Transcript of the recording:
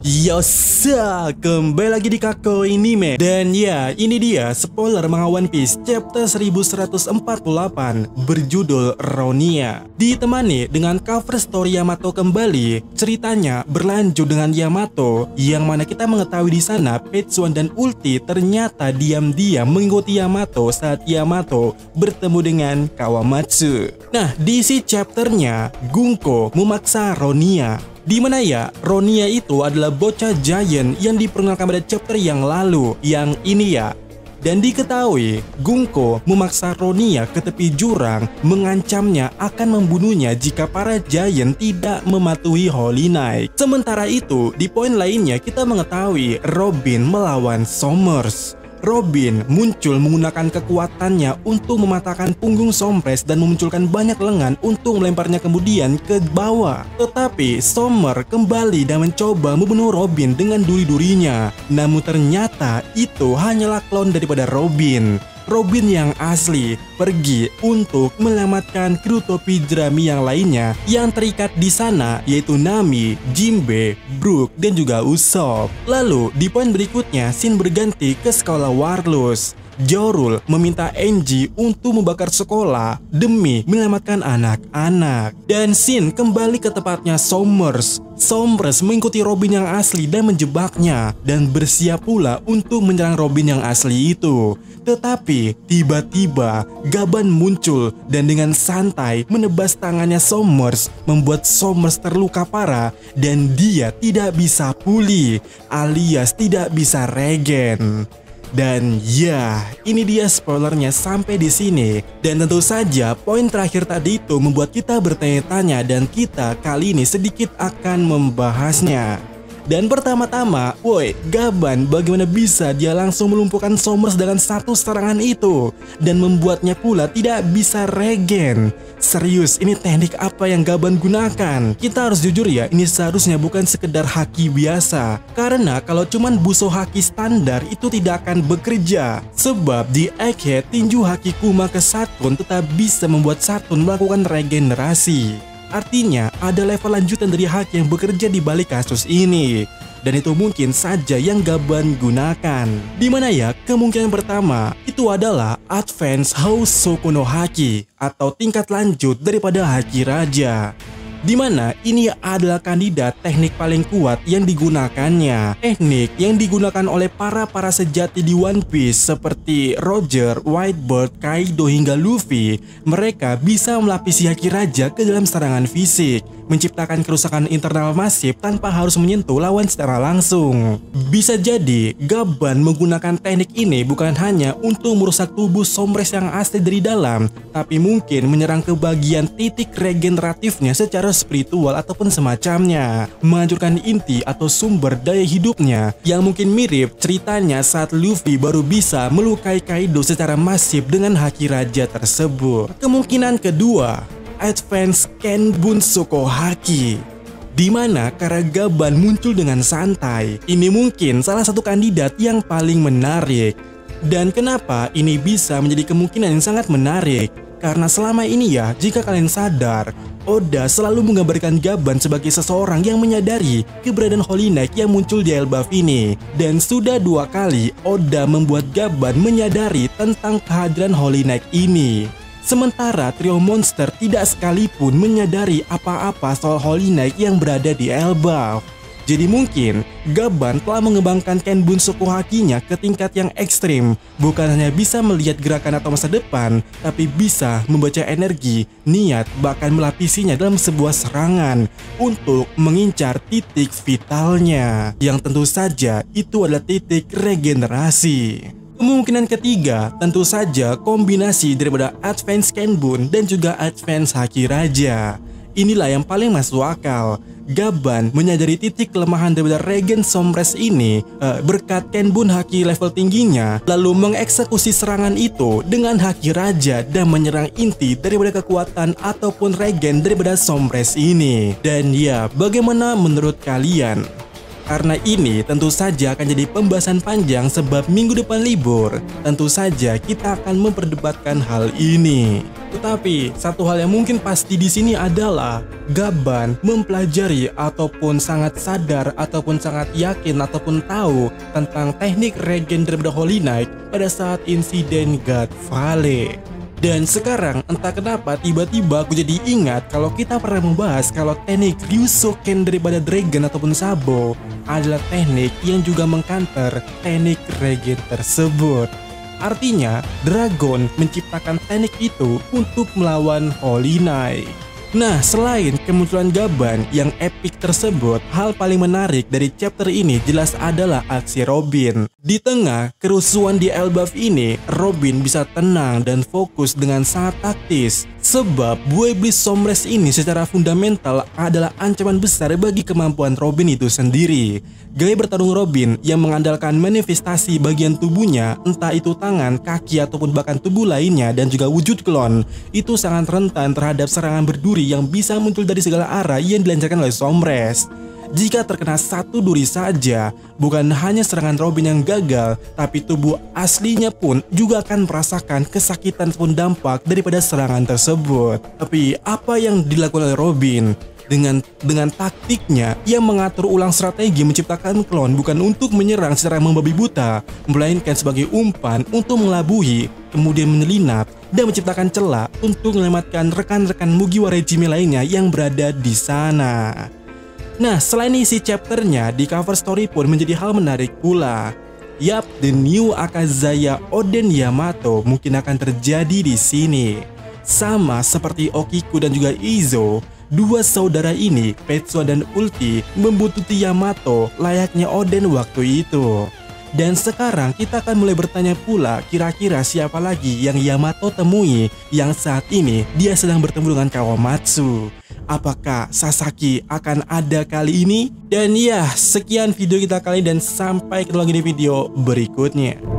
Yosa, kembali lagi di Kako Anime. Dan ya, ini dia spoiler manga One Piece chapter 1148 berjudul Ronia. Ditemani dengan cover story Yamato kembali. Ceritanya berlanjut dengan Yamato, yang mana kita mengetahui di sana Page One dan Ulti ternyata diam-diam mengikuti Yamato saat Yamato bertemu dengan Kawamatsu. Nah, di isi chapternya Gunko memaksa Ronia. Di mana ya, Ronia itu adalah bocah giant yang diperkenalkan pada chapter yang lalu, yang ini ya. Dan diketahui, Gunko memaksa Ronia ke tepi jurang, mengancamnya akan membunuhnya jika para giant tidak mematuhi Holy Knight. Sementara itu, di poin lainnya kita mengetahui Robin melawan Sommers. Robin muncul menggunakan kekuatannya untuk mematahkan punggung Sommers dan memunculkan banyak lengan untuk melemparnya kemudian ke bawah. Tetapi Sommer kembali dan mencoba membunuh Robin dengan duri-durinya. Namun ternyata itu hanyalah klon daripada Robin. Robin yang asli pergi untuk menyelamatkan kru topi jerami yang lainnya yang terikat di sana, yaitu Nami, Jinbe, Brook, dan juga Usopp. Lalu di poin berikutnya scene berganti ke sekolah Warlus. Jorul meminta Enji untuk membakar sekolah demi menyelamatkan anak-anak. Dan scene kembali ke tempatnya Sommers. Sommers mengikuti Robin yang asli dan menjebaknya, dan bersiap pula untuk menyerang Robin yang asli itu. Tetapi tiba-tiba Gaban muncul dan dengan santai menebas tangannya Sommers, membuat Sommers terluka parah dan dia tidak bisa pulih, alias tidak bisa regen. Dan ya, ini dia spoilernya sampai di sini. Dan tentu saja poin terakhir tadi itu membuat kita bertanya-tanya, dan kita kali ini sedikit akan membahasnya. Dan pertama-tama, woi, Gaban bagaimana bisa dia langsung melumpuhkan Sommers dengan satu serangan itu dan membuatnya pula tidak bisa regen? Serius, ini teknik apa yang Gaban gunakan? Kita harus jujur ya, ini seharusnya bukan sekedar haki biasa. Karena kalau cuman buso haki standar itu tidak akan bekerja. Sebab di Egghead, tinju haki Kuma ke Saturn tetap bisa membuat Saturn melakukan regenerasi. Artinya ada level lanjutan dari hak yang bekerja di balik kasus ini. Dan itu mungkin saja yang Gaban gunakan. Dimana ya, kemungkinan pertama itu adalah Advanced Housouko no Haki, atau tingkat lanjut daripada haki raja. Dimana ini adalah kandidat teknik paling kuat yang digunakannya. Teknik yang digunakan oleh para sejati di One Piece seperti Roger, Whitebird, Kaido hingga Luffy. Mereka bisa melapisi haki raja ke dalam serangan fisik, menciptakan kerusakan internal masif tanpa harus menyentuh lawan secara langsung. Bisa jadi Gaban menggunakan teknik ini bukan hanya untuk merusak tubuh Sommers yang asli dari dalam, tapi mungkin menyerang ke bagian titik regeneratifnya secara spiritual ataupun semacamnya, menghancurkan inti atau sumber daya hidupnya, yang mungkin mirip ceritanya saat Luffy baru bisa melukai Kaido secara masif dengan haki raja tersebut. Kemungkinan kedua, Advanced Kenbunsuko Haki, di mana karena Gaban muncul dengan santai. Ini mungkin salah satu kandidat yang paling menarik. Dan kenapa ini bisa menjadi kemungkinan yang sangat menarik? Karena selama ini ya, jika kalian sadar, Oda selalu menggambarkan Gaban sebagai seseorang yang menyadari keberadaan Holy Knight yang muncul di Elbaf ini. Dan sudah 2 kali Oda membuat Gaban menyadari tentang kehadiran Holy Knight ini. Sementara trio monster tidak sekalipun menyadari apa-apa soal Holy Knight yang berada di Elbaf. Jadi mungkin Gaban telah mengembangkan Kenbunsuko Hakinya ke tingkat yang ekstrim. Bukan hanya bisa melihat gerakan atau masa depan, tapi bisa membaca energi, niat, bahkan melapisinya dalam sebuah serangan untuk mengincar titik vitalnya, yang tentu saja itu adalah titik regenerasi. Kemungkinan ketiga tentu saja kombinasi daripada Advanced Kenbun dan juga Advanced Haki Raja. Inilah yang paling masuk akal. Gaban menyadari titik kelemahan daripada regen Sommers ini berkat Kenbun haki level tingginya, lalu mengeksekusi serangan itu dengan haki raja dan menyerang inti daripada kekuatan ataupun regen daripada Sommers ini. Dan ya, bagaimana menurut kalian? Karena ini tentu saja akan jadi pembahasan panjang sebab minggu depan libur. Tentu saja kita akan memperdebatkan hal ini. Tetapi satu hal yang mungkin pasti di sini adalah Gaban mempelajari ataupun sangat sadar ataupun sangat yakin ataupun tahu tentang teknik regen daripada Holy Knight pada saat insiden God Valley. Dan sekarang entah kenapa tiba-tiba aku jadi ingat kalau kita pernah membahas kalau teknik Ryusoken daripada Dragon ataupun Sabo adalah teknik yang juga mengcounter teknik regen tersebut. Artinya, Dragon menciptakan teknik itu untuk melawan Holy Knight. Nah, selain kemunculan Gaban yang epic tersebut, hal paling menarik dari chapter ini jelas adalah aksi Robin. Di tengah kerusuhan di Elbaf ini, Robin bisa tenang dan fokus dengan sangat taktis. Sebab buah iblis Somres ini secara fundamental adalah ancaman besar bagi kemampuan Robin itu sendiri. Gaya bertarung Robin yang mengandalkan manifestasi bagian tubuhnya, entah itu tangan, kaki, ataupun bahkan tubuh lainnya dan juga wujud klon, itu sangat rentan terhadap serangan berduri yang bisa muncul dari segala arah yang dilancarkan oleh Somres. Jika terkena satu duri saja, bukan hanya serangan Robin yang gagal, tapi tubuh aslinya pun juga akan merasakan kesakitan pun dampak daripada serangan tersebut. Tapi apa yang dilakukan oleh Robin? Dengan taktiknya, ia mengatur ulang strategi menciptakan klon bukan untuk menyerang secara membabi buta, melainkan sebagai umpan untuk melabuhi, kemudian menyelinap, dan menciptakan celah untuk menyelamatkan rekan-rekan Mugiwara Regime lainnya yang berada di sana. Nah, selain isi chapternya, di cover story pun menjadi hal menarik pula. Yap, the new Akazaya Oden Yamato mungkin akan terjadi di sini. Sama seperti Okiku dan juga Izo, dua saudara ini, Petsuo dan Ulti, membuntuti Yamato layaknya Oden waktu itu. Dan sekarang kita akan mulai bertanya pula kira-kira siapa lagi yang Yamato temui yang saat ini dia sedang bertemu dengan Kawamatsu. Apakah Sasaki akan ada kali ini? Dan ya, sekian video kita kali ini dan sampai ketemu lagi di video berikutnya.